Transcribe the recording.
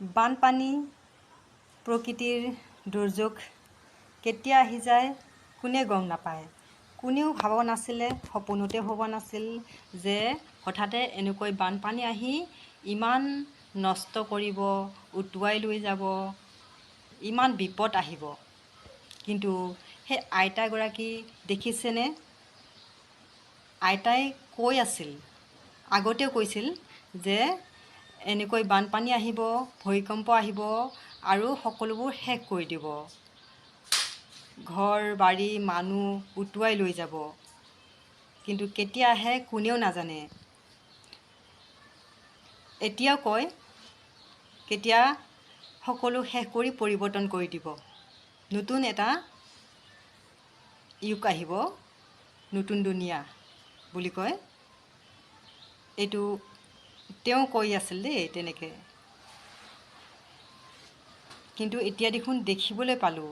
বানপানী প্ৰকৃতিৰ দুৰ্যোগ কেতিয়া আহি যায় কোনে গম নাপায়। কোনেও ভাবা নাছিলে, সপোনতে ভবা নাছিল যে হঠাতে এনেকৈ বানপানী আহি ইমান নষ্ট কৰিব, উটুৱাই লৈ যাব, ইমান বিপদ আহিব। কিন্তু সেই আইতাগৰাকী দেখিছেনে? আইতাই কৈ আছিল, আগতেও কৈছিল যে এনেকৈ বানপানী আহিব, ভূমিকম্প আহিব আৰু সকলোবোৰ শেষ কৰি দিব। ঘৰ বাৰী মানুহ উটুৱাই লৈ যাব। কিন্তু কেতিয়া আহে কোনেও নাজানে। এতিয়াও কয় কেতিয়া সকলো শেষ কৰি পৰিৱৰ্তন কৰি দিব। নতুন এটা যুগ আহিব, নতুন দুনিয়া বুলি কয়। এইটো তেওঁ কৈ আছিল দেই তেনেকৈ। কিন্তু এতিয়া দেখোন দেখিবলৈ পালোঁ